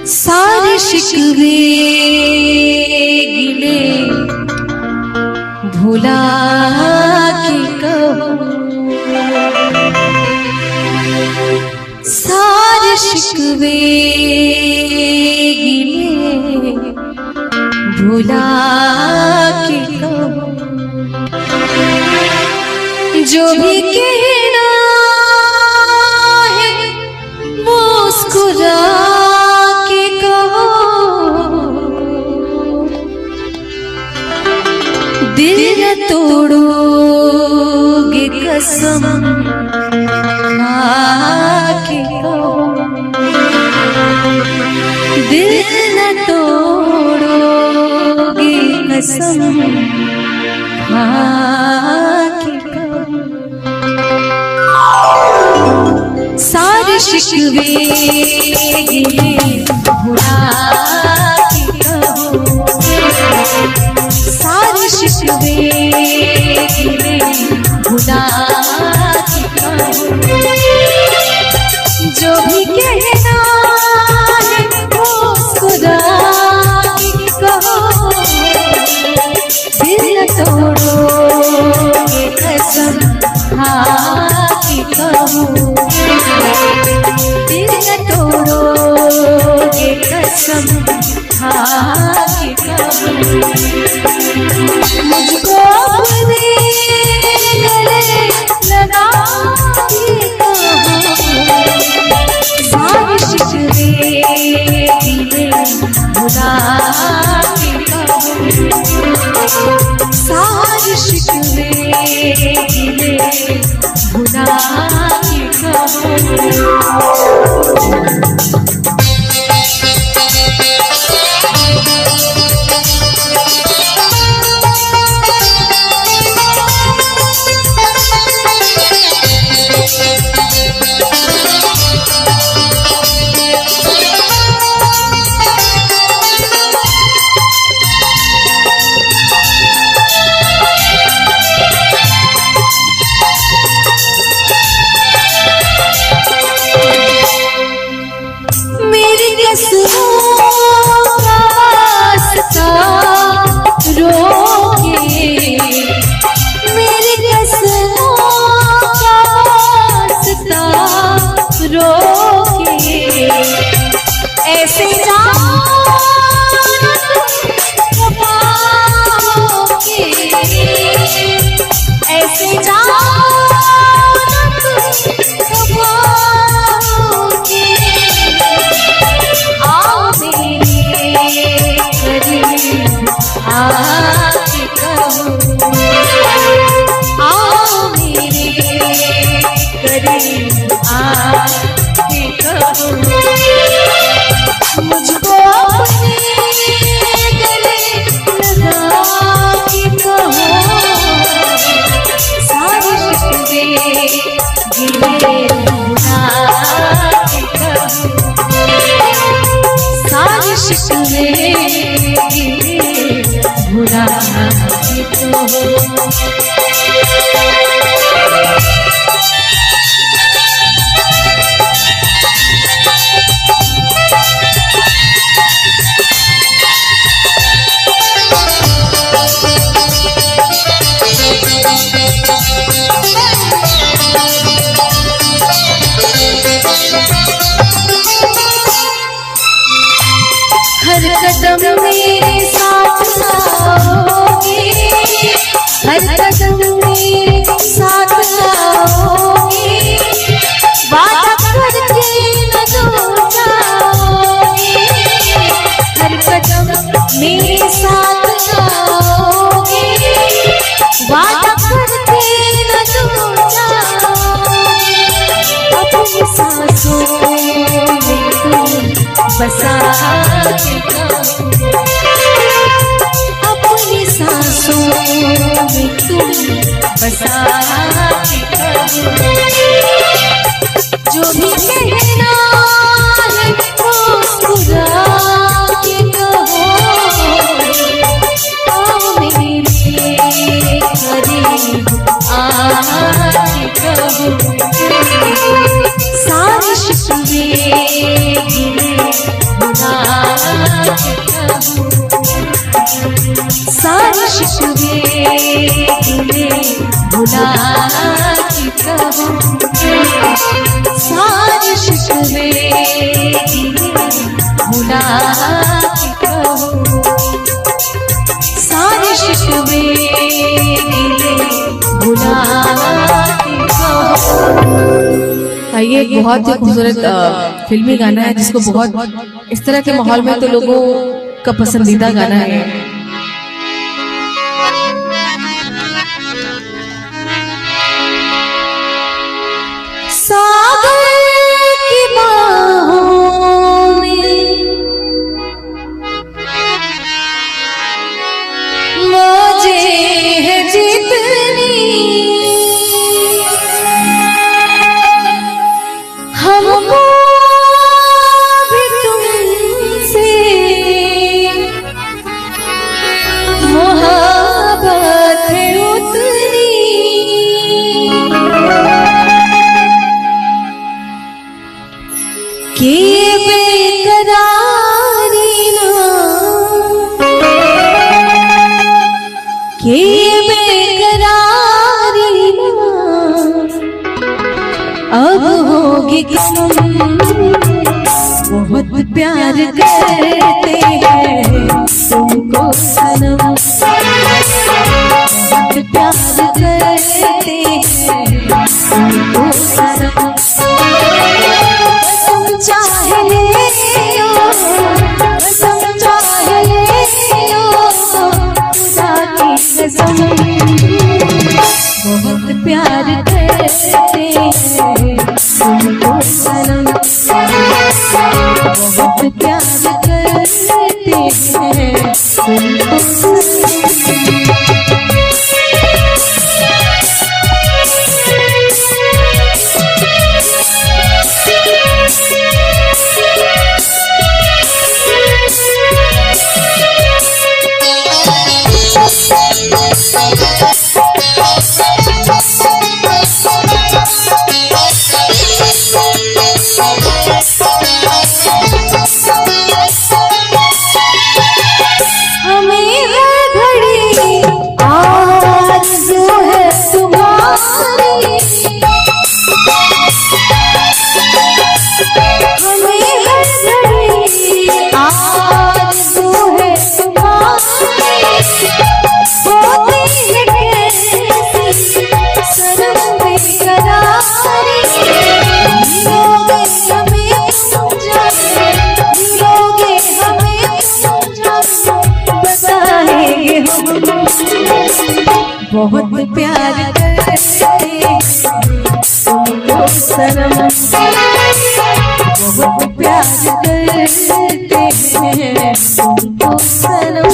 सारे शिकवे गिले भुला के कहूँ, सारे शिकवे गिले भुला के कहूँ, जो भी कहना है मुस्कुरा के कहो, दिल न तोड़ोगे कसम खा के कहो, दिल न तोड़ोगे कसम खा के कहो, सारे शिकवे गिले भुला के कहो, सारे शिकवे गिले भुला के कहो, जो भी कहना है मुस्कुरा के कहो, दिल न तोड़ोगे कसम खा के कहो, दिल न तोड़ोगे कसम खा के कहो, मुझको अपने गले लगा के कहो, सारे शिकवे गिले भुला के कहो, सारे शिकवे गिले भुला के कहो। ऐसे ऐसे आओ मेरे करीब आके कहो, आओ मेरे करीब आके कहो, मुझको अपने गले लगा के कहो, सारे शिकवे गिले भुला के कहो, सारे शिकवे गिले भुला के कहो। हर कदम मेरे साथ आओगे, हर कदम मेरे साथ आओगे, वादा करके न दूर जाओगे, हर कदम मेरे साथ आओगे, वादा करके न दूर जाओगे, अपनी सांसों में तुम बसा के कहो, अपनी सांसों में तुम बसा के कहो, जो भी कहना है मुस्कुरा के कहो, आओ मेरे करीब आके कहो, सारे शिकवे गिले भुला सारे शिकवे गिले भुला के कहूँ, सारे शिकवे गिले भुला के कहूँ, सारे शिकवे गिले भुला के कहूँ। ये एक बहुत ही खूबसूरत फिल्मी गाना है जिसको बहुत इस तरह के माहौल में तो लोगों का पसंदीदा गाना है। सागर की बाहों में मौजें हैं जितनी, हमको भी तुमसे मोहब्बत है उतनी, कि बेकरारी ना, कि बेकरारी ना अब होगी कम। बहुत प्यार करते हैं तुमको सनम, बहुत प्यार करते हैं तुमको सनम। कसम चाहे ले लो, कसम चाहे ले लो, खुदा की कसम। बहुत प्यार करते हैं तुमको सनम, बहुत प्यार करते हैं तुमको सनम। बहुत प्यार करते तुमको सनम, बहुत प्यार करते हैं तुमको सनम।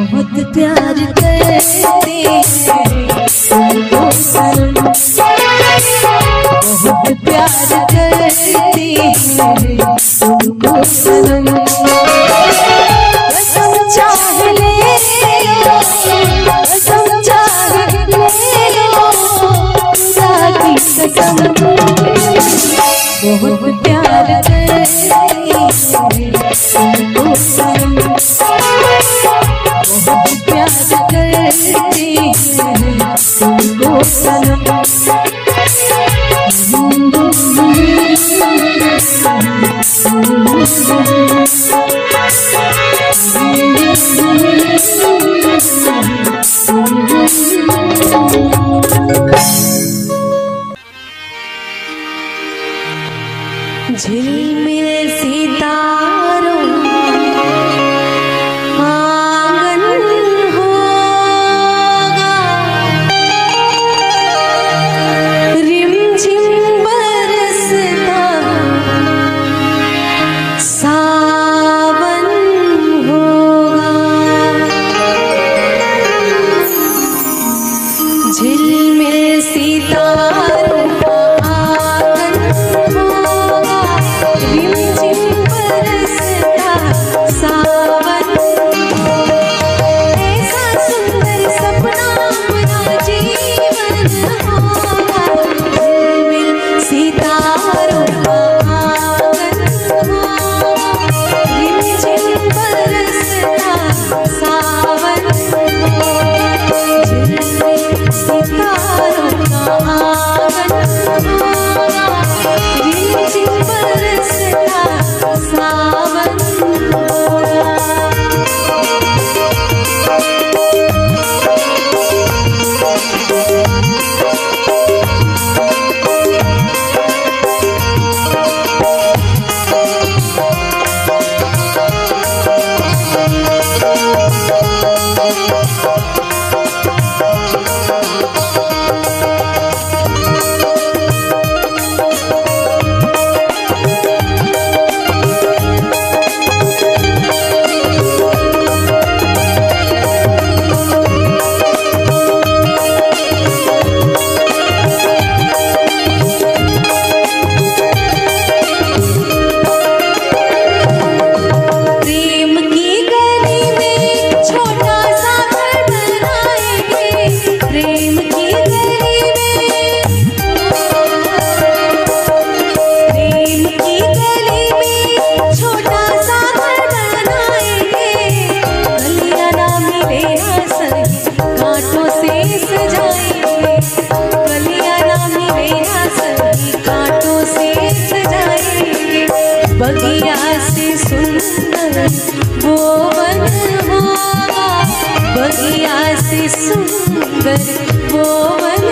बहुत प्यार करते हैं तुमको सनम, बहुत प्यार करते हैं तुमको सनम। कसम चाहे ले लो, कसम चाहे ले लो, खुदा की कसम। बहुत प्यार करते हैं तुमको सनम, बहुत प्यार करते हैं तुमको सनम। झिलमिल सितारों आंगन होगा, रिमझिम बरसता सावन होगा। झिलमिल सितारों बगिया से सुंदर वो वन होगा, बगिया से सुंदर वो वन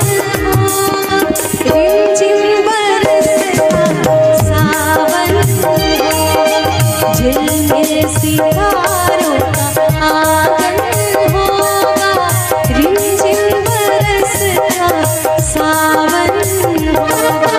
होगा। रिमझिम बरसता सावन होगा, झिलमिल सितारों का आंगन होगा, रिमझिम बरसता सावन होगा।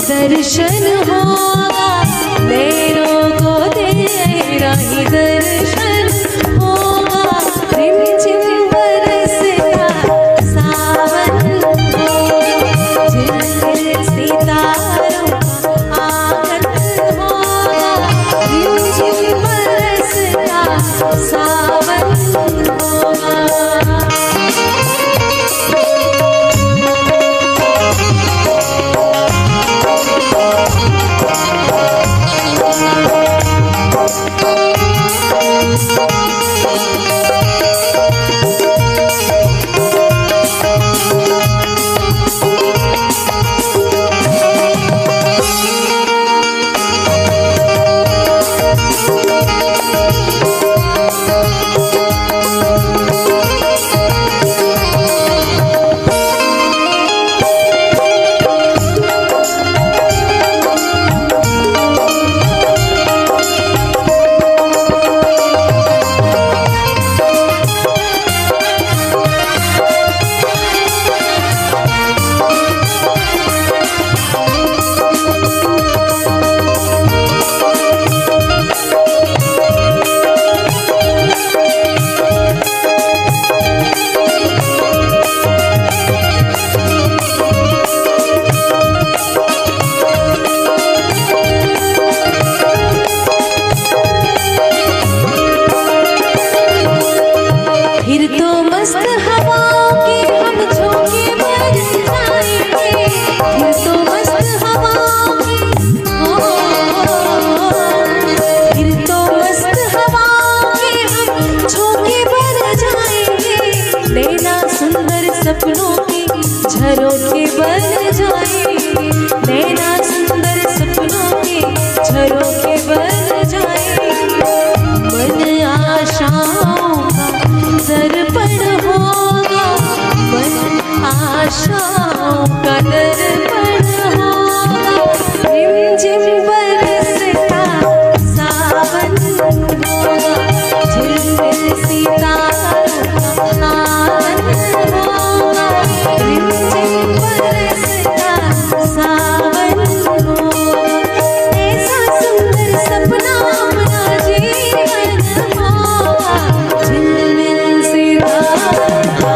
दर्शन होगा, नैनों को तेरा ही दर्शन होगा। रिमझिम बरसता सावन होगा, झिलमिल सितारों का आंगन होगा, रिमझिम बरसता सावन होगा। सपनों के झरोखे बन जाएंगे, नैना सुंदर सपनों के झरोखे बन जाएंगे। मन आशाओं का दर्पण होगा, मन आशाओं का दर्पण होगा। रिमझिम बरसता सावन होगा, झिलमिल सितारों का आनंद होगा। रिमझिम बरसता सावन होगा, ऐसा सुंदर सपना अपना जीवन होगा। झिलमिल सितारों का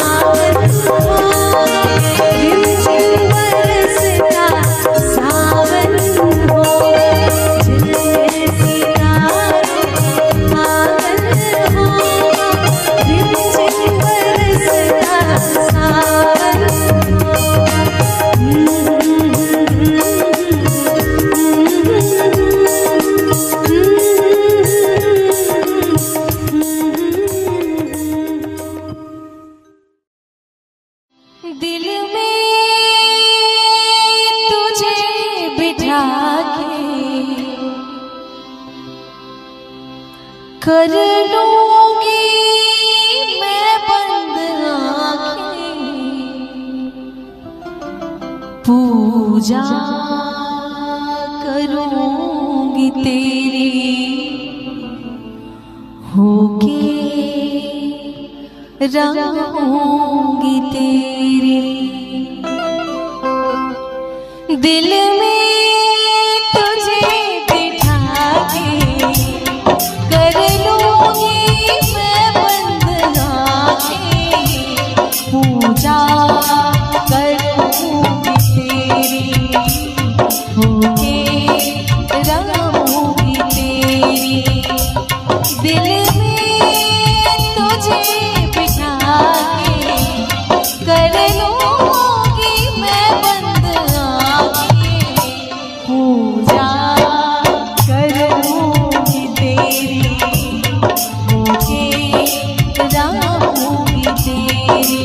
आनंद होगा, रिमझिम बरसता सावन होगा। झिलमिल सितारों का आनंद होगा, रिमझिम बरसता सावन दिल में तुझे बिठा के कर लूंगी मैं बंद आंखें, पूजा करूंगी तेरी होके रहूंगी तेरी। दिल में तुझे बिठा के कर लूंगी मैं बंद आंखें, पूजा करूंगी तेरी होके रहूंगी तेरी। दिल में तुझे बिठा के कर लूंगी मैं बंद आंखें, पूजा करूंगी तेरी होके रहूंगी तेरी।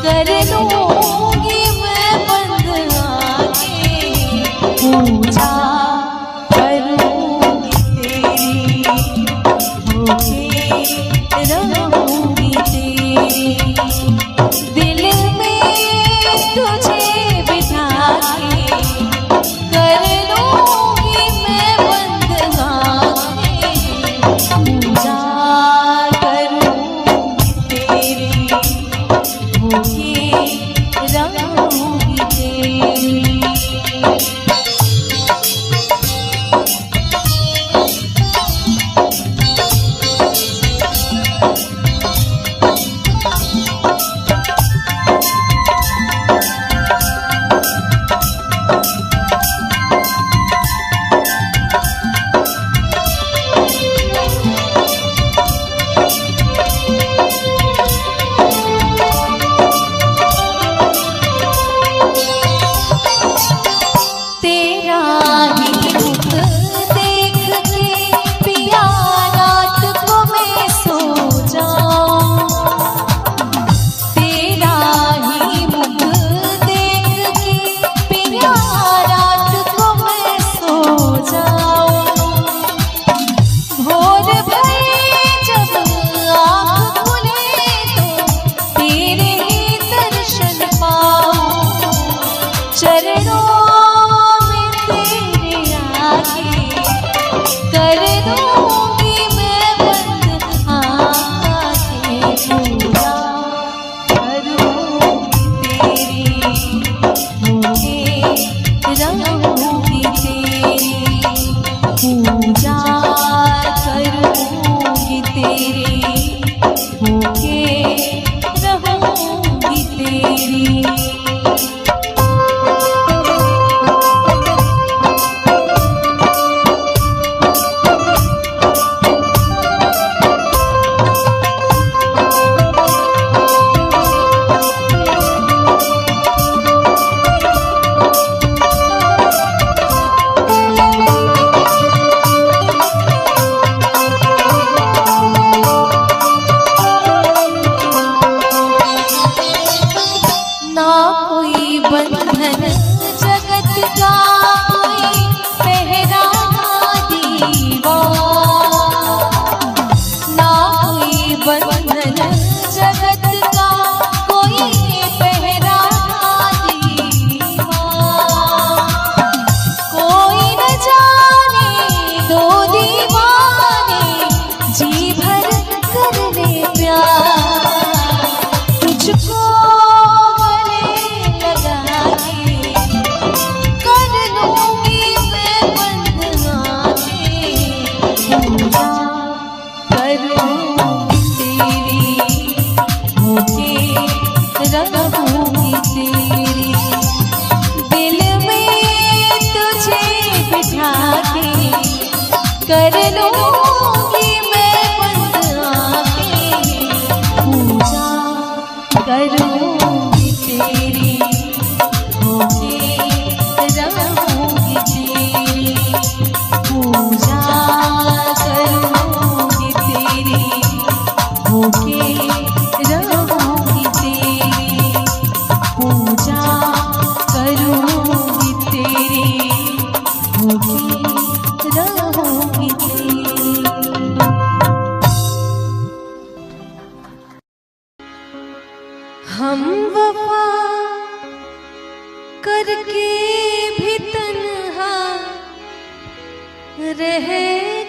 कर लूंगी मैं बंद आंखें, पूजा करूंगी तेरी होके रहूंगी तेरी। दिल में तुझे बिठा के कर लूंगी मैं बंद आंखें, पूजा करूंगी तेरी होके रहूंगी तेरी। चरणों कर लूंगी मैं बंद आंखें, पूजा करूंगी तेरी, होके रहूंगी तेरी, पूजा करूंगी तेरी, होके रहूंगी तेरी, पूजा करूंगी तेरी, होके रहूंगी तेरी। हम वफा करके भी तन्हा रह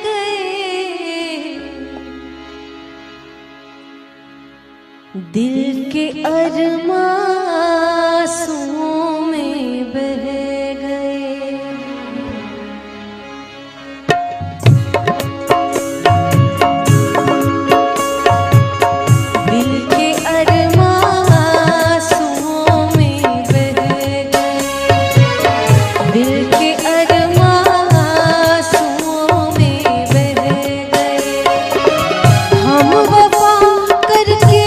गए, दिल के अरमां आंसुओं में बह गए। दिल के अरमां आंसुओं में बह गए, दिल के अरमां आंसुओं में बह गए। हम वफा करके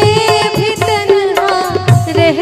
भी तन्हा रह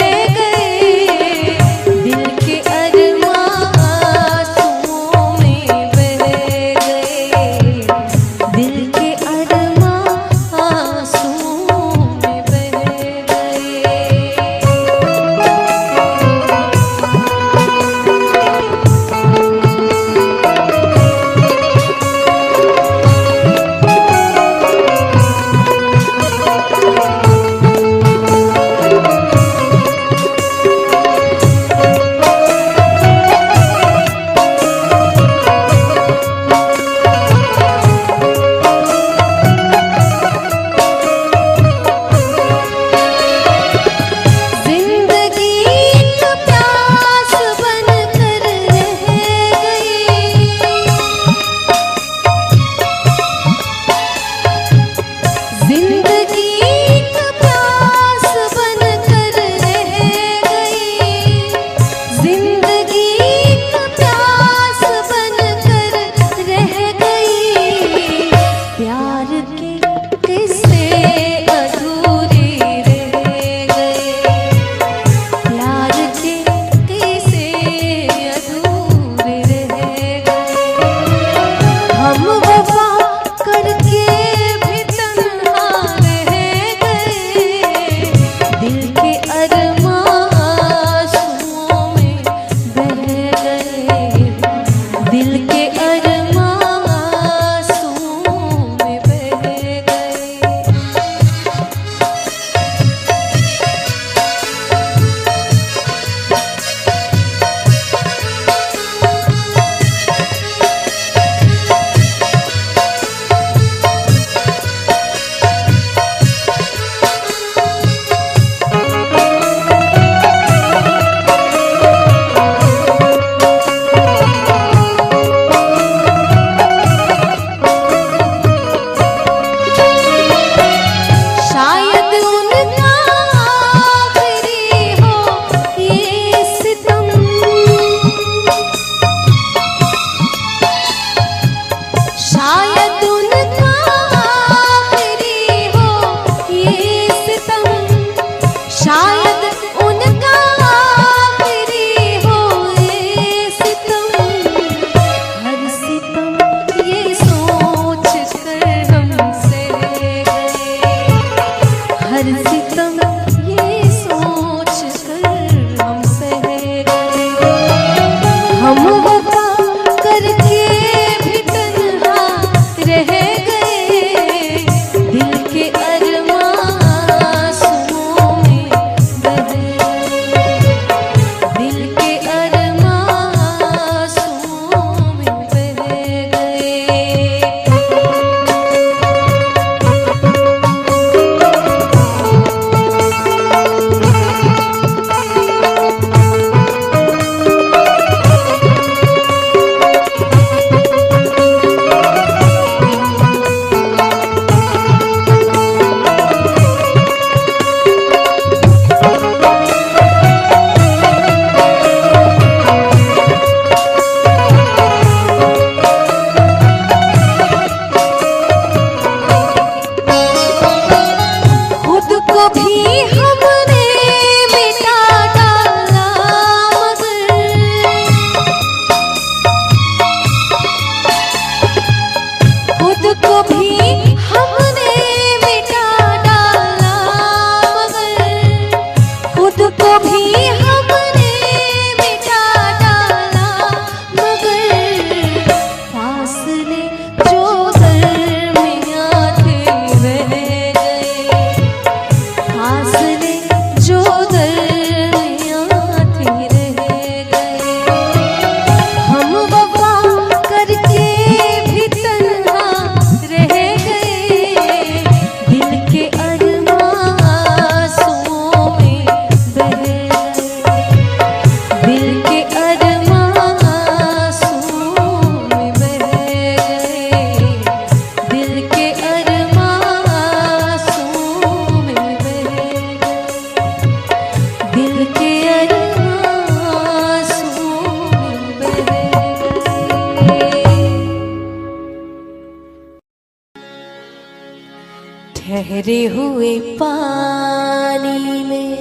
ठहरे हुए पानी में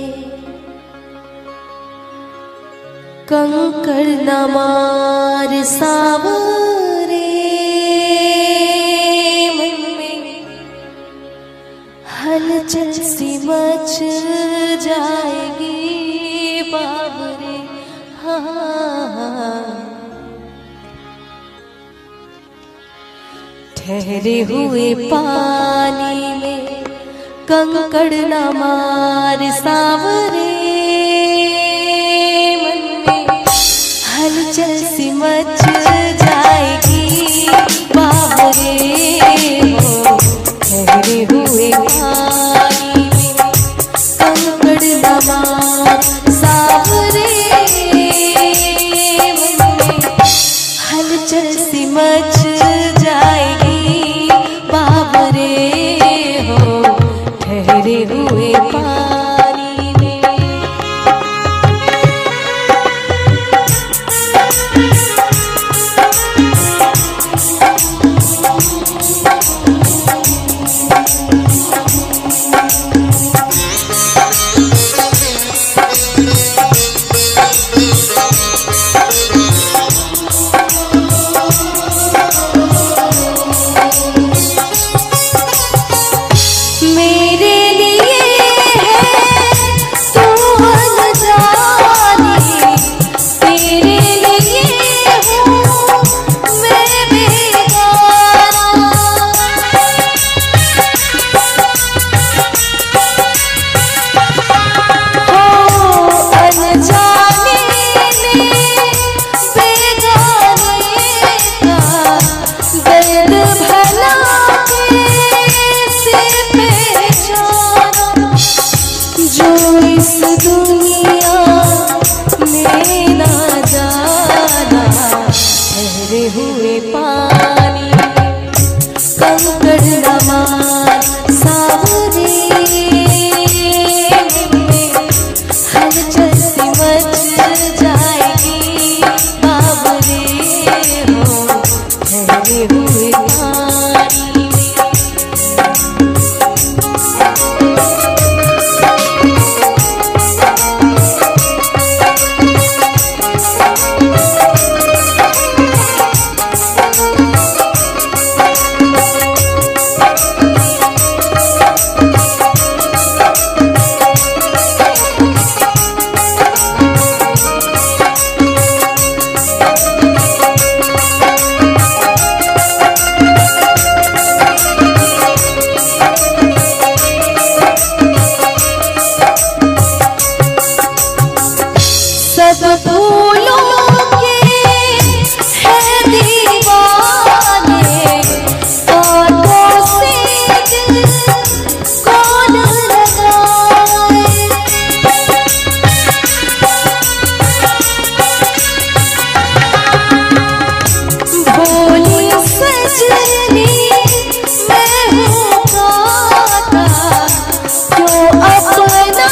कंकड़ न मार सावरे, मन में हलचल सी मच जाएगी बाबरे। हाँ, ठहरे हुए पानी में कंकड़ न मार सावरे, हलचल सी मच जाएगी बाबरे। हो ठहरे हुए पानी में कंकड़ न मार सावरे, हलचल सी मच जाएगी बाबरे। हो ठहरे हुए पानी में। हुए पानी कंकड़ न मार सावरे, हलचल सी मच जाएगी बाबरे। हो ठहरे हुए पानी में। सब फूलों के हैं दीवाने, कांटों से दिल कौन लगाए। भोली सजनी मैं हूँ गाता, क्यों अपना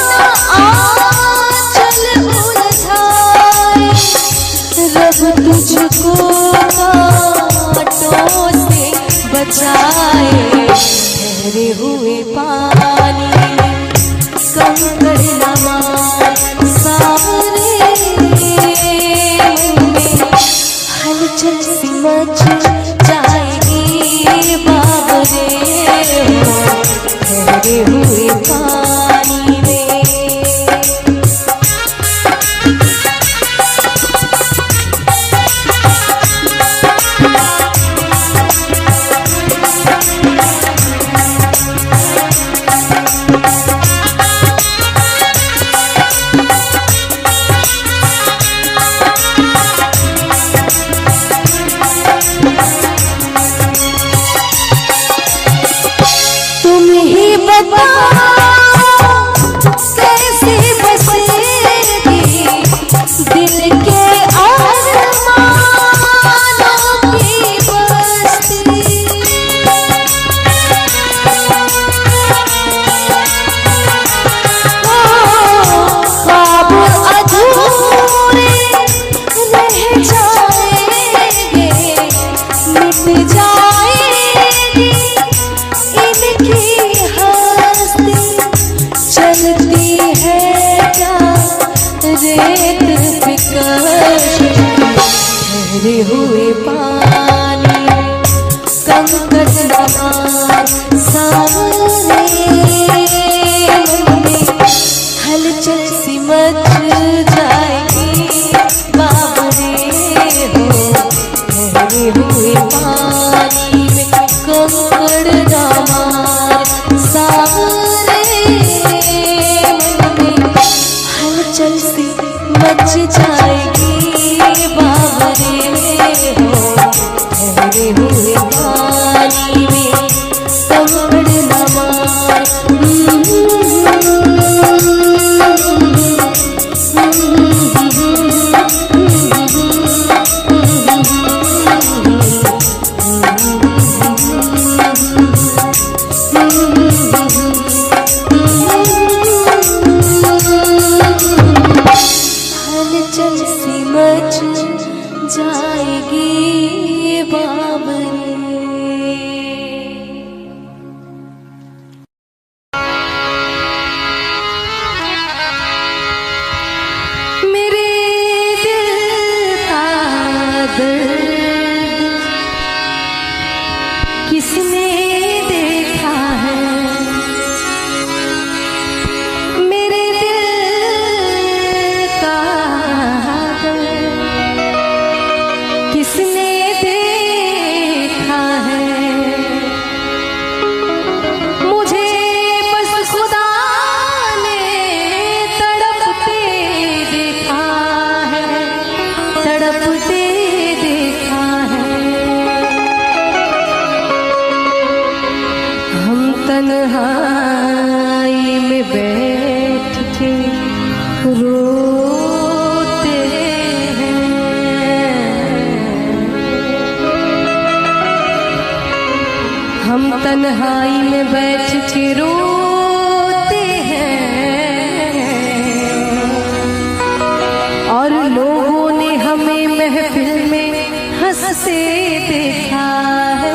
रब तुझको कांटों से बचाए। ठहरे हुए पानी में कंकड़ न मार सावरे, हलचल सी मच जाएगी बाबरे। ठहरे हुए पानी में। तुम ही बताओ ठहरे हुए पानी कंकड़ समान सामने हलचल सी मच जाएगी बाबरे हो। ठहरे हुए पानी में कंकड़ समान सामने हलचल सी मच जाएगी बाबरे हो। ठहरे हुए पानी में कंकड़ समान हलचल सी मच जाएगी बाबरे। मेरे दिल का दर्द किसने देखा है, मेरे दिल का दर्द किसने देखा है। मुझे बस खुदा ने तड़पते देखा है, तड़पते देखा है। हम तन्हाई में बैठ के रोते हैं, हम तन्हाई में बैठ के रोते हैं। और लोगों ने हमें महफिल में हंसते देखा है।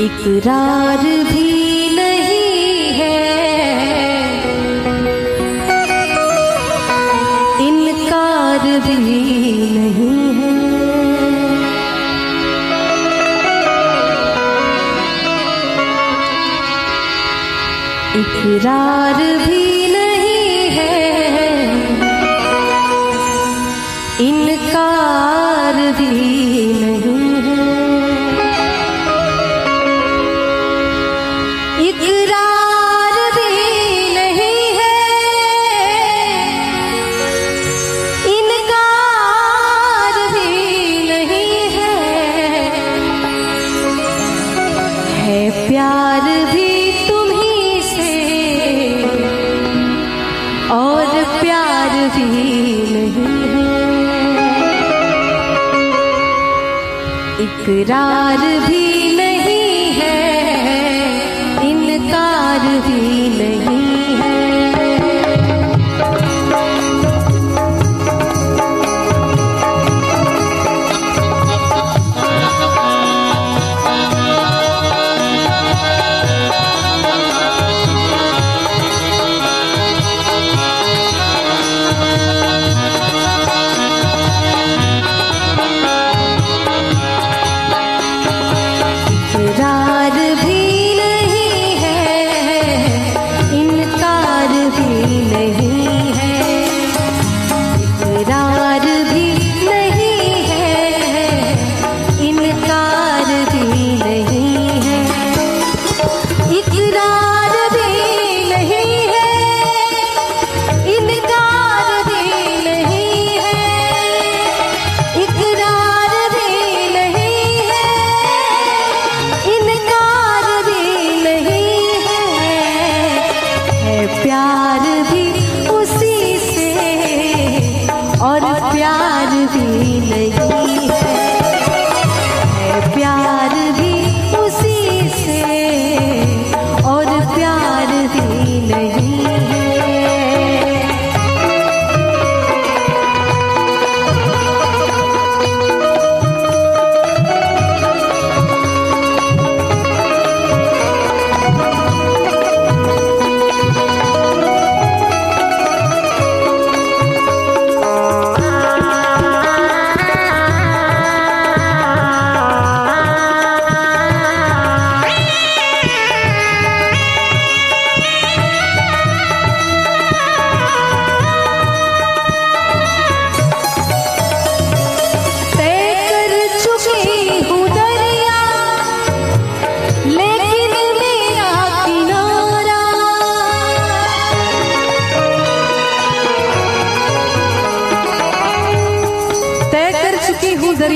इकरार भी नहीं है, इनकार भी नहीं है। इकरार भी नहीं है, इनकार भी नहीं है। इकरार भी नहीं है, इनकार भी नहीं है प्यार भी तुम्हीं से और प्यार भी नहीं है। इकरार भी नहीं है, इनकार भी नहीं है। इकरार भी नहीं है, इनकार भी नहीं है। इकरार भी नहीं है, इनकार भी नहीं है। इकरार भी नहीं है, इनकार भी नहीं है। इकरार भी नहीं है, इनकार भी नहीं है प्यार भी उसी से और प्यार भी नहीं है प्यार भी उसी से और प्यार भी नहीं है।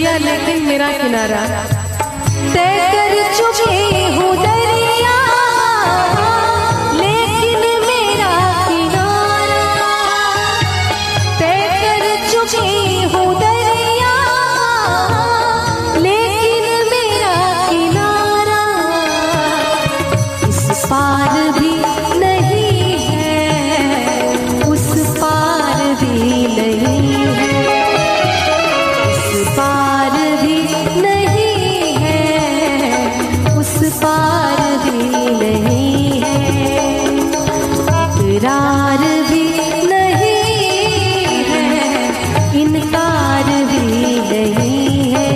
दरिया लेकिन मेरा किनारा। तय कर चुकी हूँ दरिया लेकिन मेरा किनारा, तय कर चुकी हूँ दरिया लेकिन मेरा किनारा, इस पार भी नहीं है उस पार भी नहीं है, इस पार भी नहीं है उस पार भी नहीं है, इकरार भी नहीं है इनकार भी नहीं है।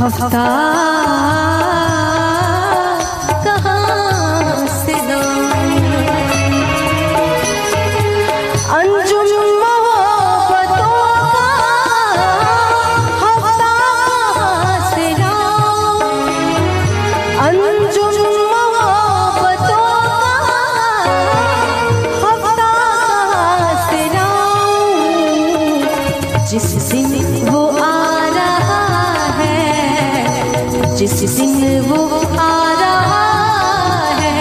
हफ्ता कहाँ से लाऊं, अंजुम मोहब्बतों का हफ्ता कहाँ से लाऊं, अंजुम मोहब्बतों का हफ्ता कहाँ से लाऊं, जिस दिन वो आ रहा है, जिस दिन वो आ रहा है,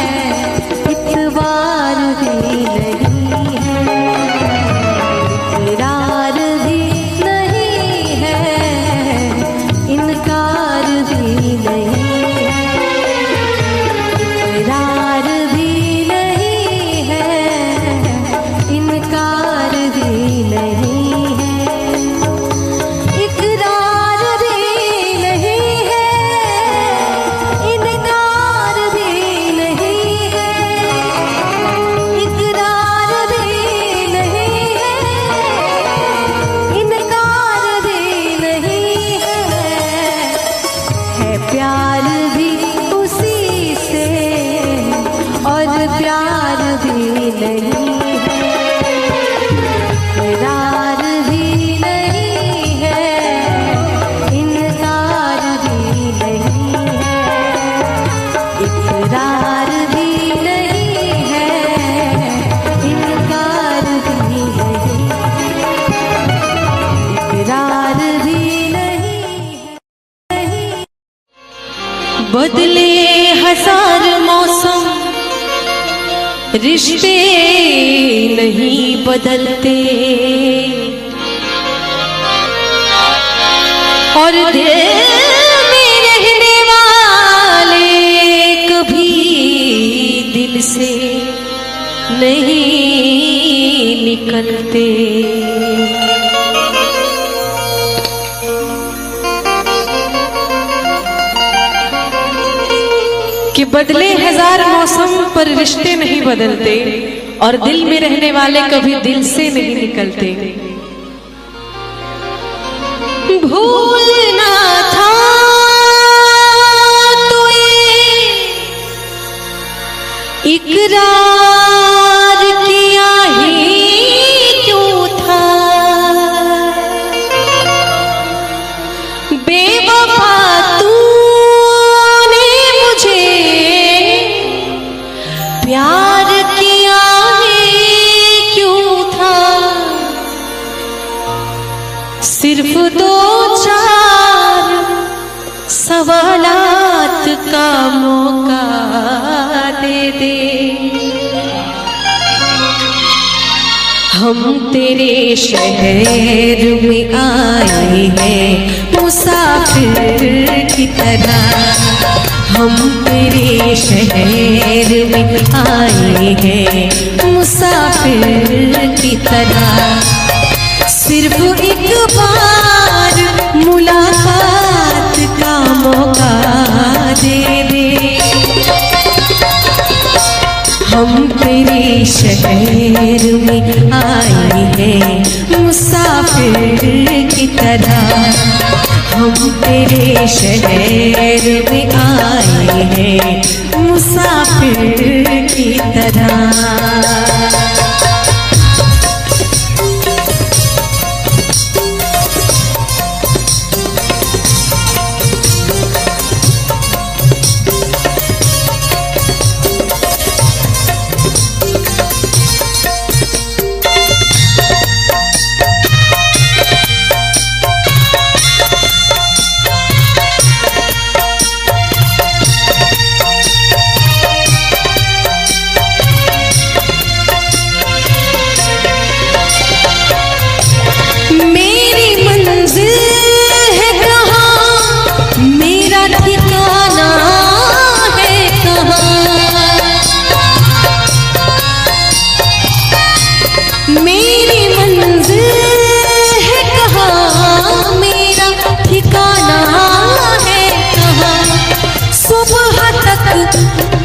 इतवार भी नहीं है, इकरार भी नहीं है, इनकार भी नहीं है, इकरार भी नहीं है, इनकार भी नहीं है, इकरार भी नहीं है, इनकार भी नहीं है, इकरार भी नहीं है, इनकार भी नहीं है प्यार भी उसी से और प्यार भी नहीं है, इकरार भी नहीं है, इनकार भी नहीं है, इकरार भी नहीं है, इनकार भी नहीं, इकरार भी नहीं। बदले हजार मौसम रिश्ते नहीं बदलते, और दिल में रहने वाले कभी दिल से नहीं निकलते। कि बदले हजार मौसम पर रिश्ते नहीं बदलते, और दिल में रहने वाले कभी दिल से नहीं निकलते। भूलना था तो ये इकरार किया ही क्यों था, बेवफा तूने मुझे प्यार किया ही क्यों था, सिर्फ दो चार सवालात का मौका दे दे। हम तेरे शहर में आए हैं मुसाफिर की तरह। हम तेरे शहर में आए हैं मुसाफिर की तरह। सिर्फ एक बार मुलाकात का मौका दे दे। हम तेरे शहर में आए हैं मुसाफिर की तरह। हम तेरे शहर में आए हैं मुसाफिर की तरह।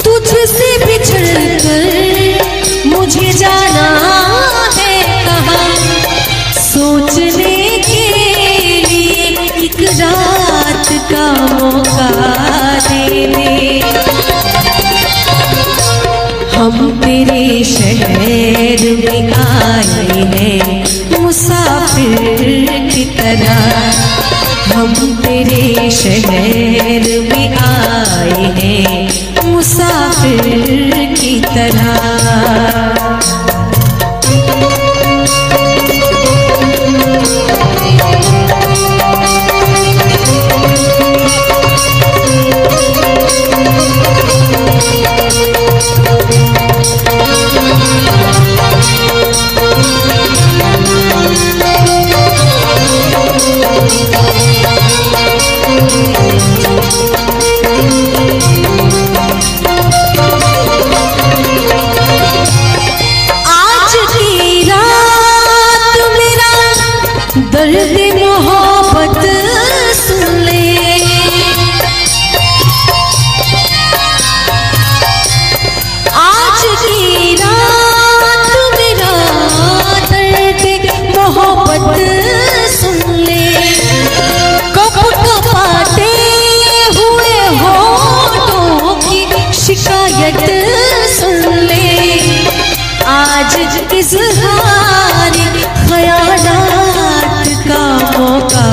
तुझसे बिछड़ कर मुझे जाना है कहाँ। सोचने के लिए एक रात का मौका दे दे। हम तेरे शहर में आए हैं मुसाफिर की तरह। हम तेरे शहर में आए हैं मुसाफिर की तरह। दर्द मोहब्बत सुन ले। आज की रात मेरा दर्द मोहब्बत सुन ले। कब कपाते हुए होठों की शिकायत सुन ले। आज इज़हार ख़यालात का मौका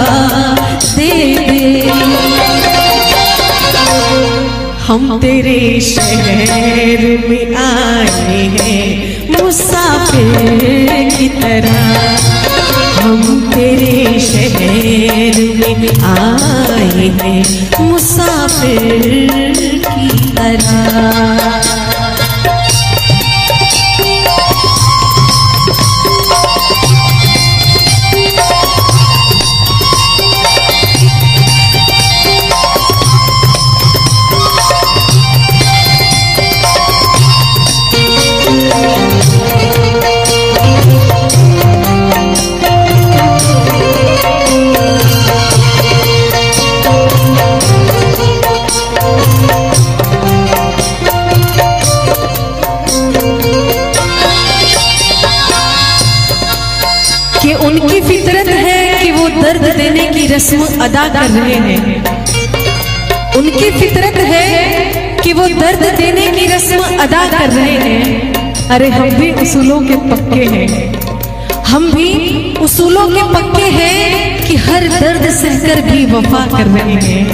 दे दे। हम तेरे शहर में आए हैं मुसाफिर की तरह। हम तेरे शहर में आए हैं मुसाफिर की तरह। कि उनकी फितरत है कि वो दर्द देने की रस्म अदा कर रहे हैं। उनकी फितरत है कि वो दर्द देने की रस्म अदा कर रहे हैं। अरे हम भी उसूलों के पक्के हैं। हम भी उसूलों के पक्के हैं कि हर दर्द सहकर भी वफा कर रहे हैं।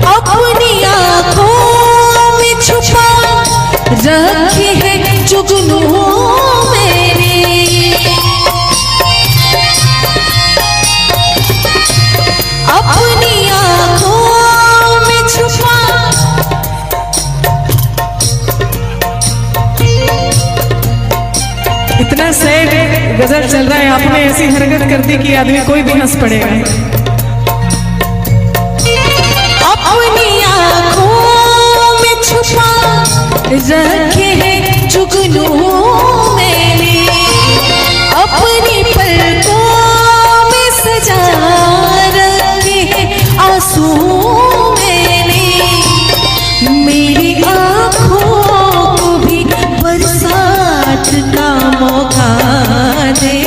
अपनी आँखों में छुपा रखे हैं जुगनू मेरे। अपनी आँखों में छुपा इतना सैड गजल चल रहा है, आपने ऐसी हरकत कर दी कि आदमी कोई भी हंस पड़ेगा। अपनी आँखों में छुपा रखे हैं जुगनू मैंने, अपनी पलकों में सजा रखे हैं आंसू मैंने, मेरी आँखों को भी बरसात का मौका दे।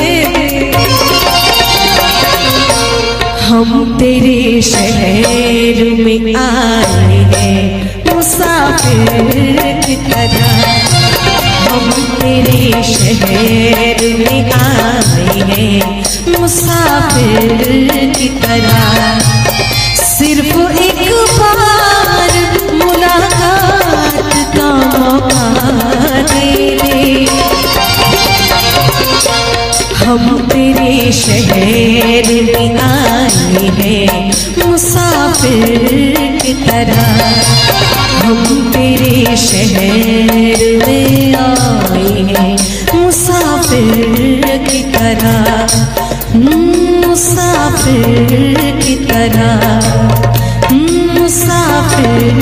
हम तेरे शहर में आए हैं मुसाफिर की तरह, हम तेरे शहर में आए हैं मुसाफिर की तरह, सिर्फ एक बार मुलाकात का मौका दे दे। हम तेरे शहर में आए हैं मुसाफिर की तरह, हम तेरे शहर में आए हैं मुसाफिर की तरह, मुसाफिर की तरह, मुसाफिर